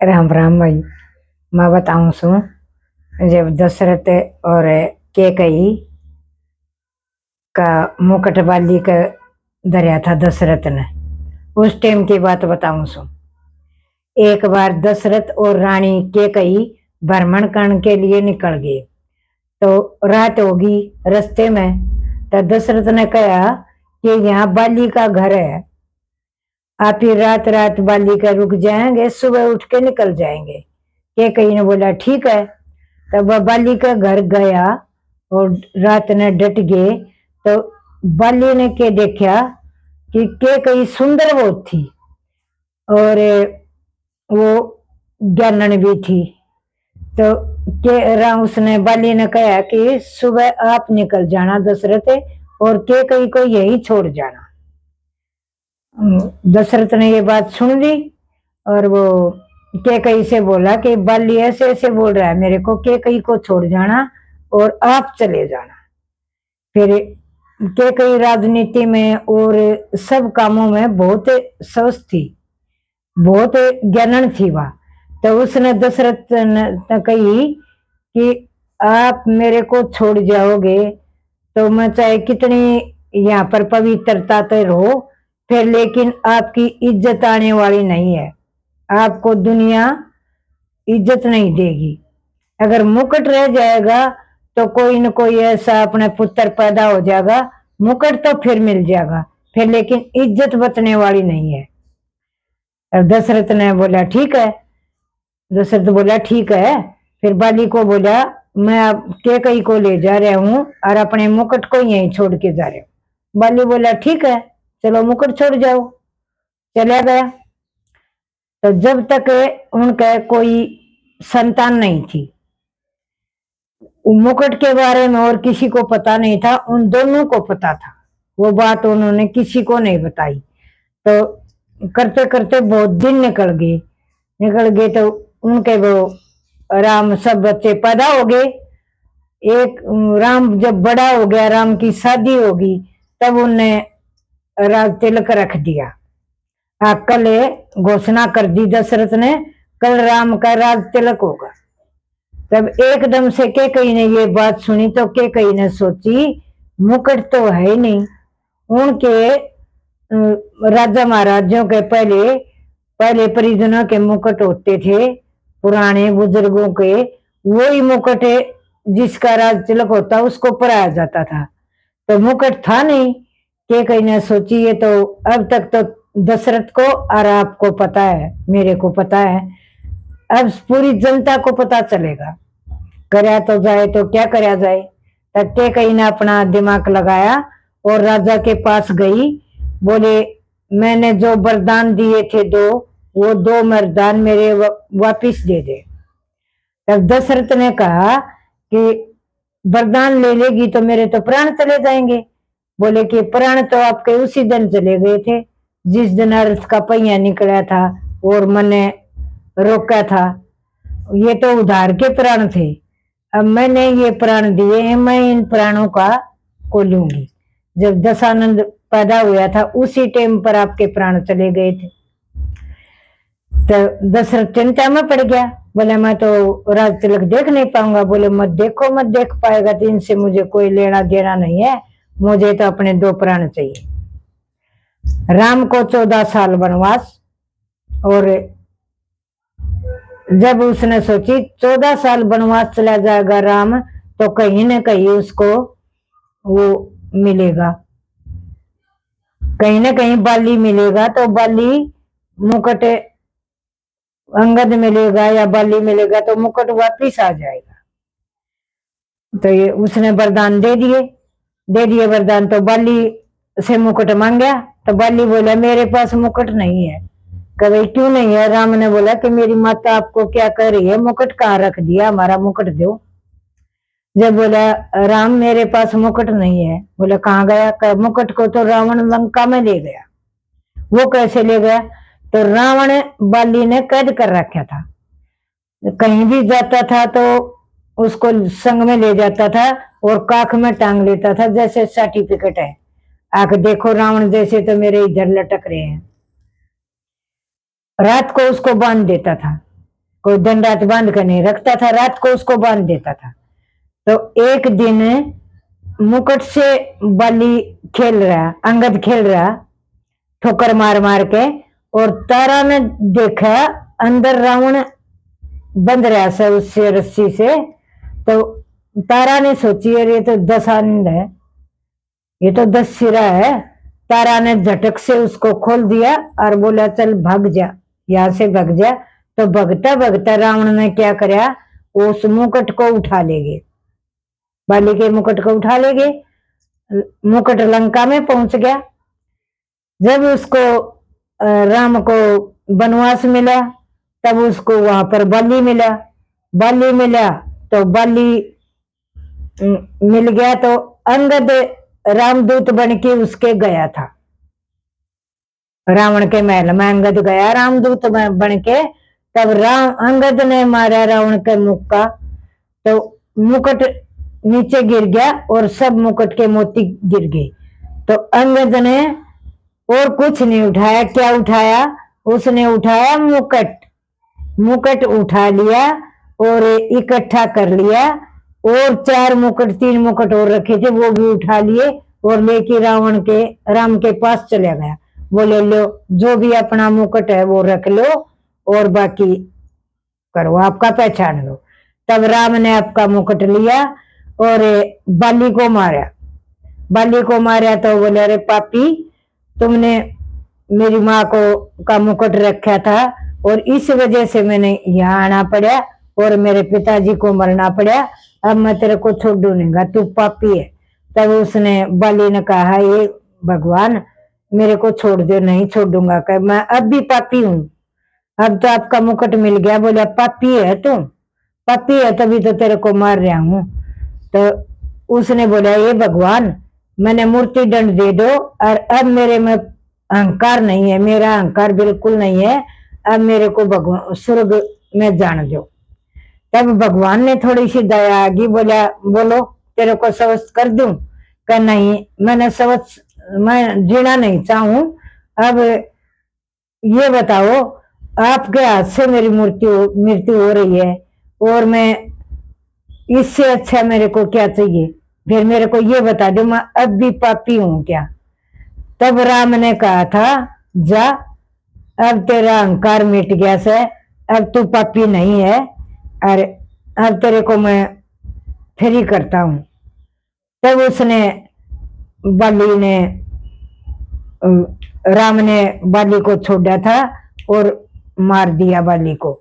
राम राम भाई। मैं बताऊं सु जब दशरथ और कैकई का मुकुट बाली का धरया था दशरथ ने, उस टाइम की बात बताऊं सु। एक बार दशरथ और रानी कैकई भ्रमण करने के लिए निकल गए, तो रात होगी रास्ते में। तो दशरथ ने कहा कि यहाँ बाली का घर है, आप ही रात रात बाली का रुक जाएंगे, सुबह उठ के निकल जाएंगे। कैकई ने बोला ठीक है। तब वह बाली का घर गया और रात ने डट गए। तो बाली ने के देखा कि कैकई सुंदर बहुत थी और वो ज्ञानन भी थी। तो उसने बाली ने कहा कि सुबह आप निकल जाना दशरथ, और कैकई को यही छोड़ जाना। दशरथ ने ये बात सुन ली और वो कैकई से बोला कि बाली ऐसे ऐसे बोल रहा है मेरे को, कैकई को छोड़ जाना और आप चले जाना। फिर कैकई राजनीति में और सब कामों में बहुत सवस थी, बहुत ज्ञानन थी वह। तो उसने दशरथ ने कही कि आप मेरे को छोड़ जाओगे तो मैं चाहे कितनी यहाँ पर पवित्रता तो रहो, फिर लेकिन आपकी इज्जत आने वाली नहीं है, आपको दुनिया इज्जत नहीं देगी। अगर मुकुट रह जाएगा तो कोई न कोई ऐसा अपने पुत्र पैदा हो जाएगा, मुकुट तो फिर मिल जाएगा, फिर लेकिन इज्जत बचने वाली नहीं है। अब दशरथ ने बोला ठीक है। दशरथ बोला ठीक है। फिर बाली को बोला मैं अब कैकई को ले जा रहा हूँ और अपने मुकुट को यहीं छोड़ के जा रहा हूँ। बाली बोला ठीक है, चलो मुकुट छोड़ जाओ। चला गया। तो जब तक उनका कोई संतान नहीं थी, मुकुट के बारे में और किसी को पता नहीं था, उन दोनों को पता था। वो बात उन्होंने किसी को नहीं बताई। तो करते करते बहुत दिन निकल गए तो उनके वो राम सब बच्चे पैदा हो गए। एक राम जब बड़ा हो गया, राम की शादी होगी, तब उनने राज तिलक रख दिया। कल घोषणा कर दी दशरथ ने, कल राम का राज तिलक होगा। तब एकदम से कैकई ने ये बात सुनी तो कैकई ने सोची मुकुट तो है ही नहीं। उनके राजा महाराजों के पहले परिजनों के मुकुट होते थे, पुराने बुजुर्गों के, वही मुकुट जिसका राज तिलक होता उसको पराया जाता था। तो मुकुट था नहीं। कैकई ने सोची ये तो अब तक तो दशरथ को और आपको पता है, मेरे को पता है, अब पूरी जनता को पता चलेगा, करया तो जाए तो क्या करया जाए। तब कैकई ने अपना दिमाग लगाया और राजा के पास गई। बोले मैंने जो वरदान दिए थे वो दो वरदान मेरे वापिस दे दे। तब दशरथ ने कहा कि वरदान ले लेगी तो मेरे तो प्राण चले जाएंगे। बोले कि प्राण तो आपके उसी दिन चले गए थे जिस दिन अर्थ का पहिया निकला था और मैंने रोका था, ये तो उधार के प्राण थे। अब मैंने ये प्राण दिए हैं, मैं इन प्राणों का को लूंगी। जब दशानंद पैदा हुआ था उसी टाइम पर आपके प्राण चले गए थे। तो दशरथ चिंता में पड़ गया। बोले मैं तो राज तिलक देख नहीं पाऊंगा। बोले मत देख पाएगा तो इनसे मुझे कोई लेना देना नहीं है, मुझे तो अपने दो प्राण चाहिए। राम को 14 साल वनवास, और जब उसने सोची 14 साल वनवास चला जाएगा राम तो कहीं न कहीं उसको वो मिलेगा, कहीं ना कहीं बाली मिलेगा। तो बाली मुकुट अंगद मिलेगा या बाली मिलेगा तो मुकुट वापिस आ जाएगा। तो ये उसने वरदान दे दिए वरदान। तो बाली से मुकुट मांगा तो बाली बोला मेरे पास मुकुट नहीं है। कभी क्यों नहीं है? राम ने बोला कि मेरी माता आपको क्या कह रही है, मुकुट कहाँ रख दिया, हमारा मुकुट दो। जब बोला राम मेरे पास मुकुट नहीं है। बोला कहाँ गया? मुकुट को तो रावण लंका में ले गया। वो कैसे ले गया? तो रावण बाली ने कैद कर रखा था, कहीं भी जाता था तो उसको संग में ले जाता था और काख में टांग लेता था, जैसे सर्टिफिकेट है, आके देखो रावण जैसे तो मेरे इधर लटक रहे हैं। रात को उसको बांध देता था। कोई दिन रात बांध कर नहीं रखता था, रात को उसको बांध देता था। तो एक दिन मुकुट से बाली खेल रहा, अंगद खेल रहा ठोकर मार मार के, और तारा ने देखा अंदर रावण बंध रहा से उससे रस्सी से। तो तारा ने सोची अरे ये तो 10 आनंद है, ये तो 10 सिरा है। तारा ने झटक से उसको खोल दिया और बोला चल भाग जा, यहां से भाग जा। तो भगता भगता रावण ने क्या कराया, उस मुकुट को उठा ले गए, बाली के मुकुट को उठा ले गए। मुकुट लंका में पहुंच गया। जब उसको राम को वनवास मिला तब उसको वहां पर बाली मिला। बाली मिला तो बाली मिल गया तो अंगद रामदूत बन के उसके गया था, रावण के महल में अंगद गया रामदूत बन के। तब अंगद ने मारा रावण के मुक्का, तो मुकुट नीचे गिर गया और सब मुकुट के मोती गिर गए। तो अंगद ने और कुछ नहीं उठाया, क्या उठाया, उसने उठाया मुकुट। मुकुट उठा लिया और इकट्ठा कर लिया, और 4 मुकुट 3 मुकुट और रखे थे वो भी उठा लिए और लेके राम के पास चला गया। बोले लो जो भी अपना मुकुट है वो रख लो और बाकी करो, आपका पहचान लो। तब राम ने आपका मुकुट लिया और बाली को मारा। बाली को मारा तो बोले अरे पापी, तुमने मेरी माँ को का मुकुट रखा था और इस वजह से मैंने यहाँ आना पड़ा और मेरे पिताजी को मरना पड़ा, अब मैं तेरे को छोड़ दूंगा, तू पापी है। तब उसने बाली ने कहा ये भगवान मेरे को छोड़ दो, नहीं छोड़ूंगा, कह मैं अब भी पापी हूँ, अब तो आपका मुकुट मिल गया। बोला पापी है तू, पापी है तभी तो तेरे को मार रहा हूं। तो उसने बोला ये भगवान मैंने मूर्ति दंड दे दो, और अब मेरे में अहंकार नहीं है, मेरा अहंकार बिल्कुल नहीं है, अब मेरे को भगवान स्वर्ग में जान दो। तब भगवान ने थोड़ी सी दया आ गई, बोला बोलो तेरे को स्वस्थ कर दूं, क्या नहीं मैंने स्वस्थ मैं जीना नहीं चाहूं, अब ये बताओ आपके हाथ से मेरी मृत्यु हो रही है और मैं इससे अच्छा मेरे को क्या चाहिए, फिर मेरे को ये बता दो मैं अब भी पापी हूं क्या। तब राम ने कहा था जा अब तेरा अहंकार मिट गया से, अब तू पापी नहीं है और अब तेरे को मैं फ्री करता हूं। तब उसने राम ने बाली को छोड़ा था और मार दिया बाली को।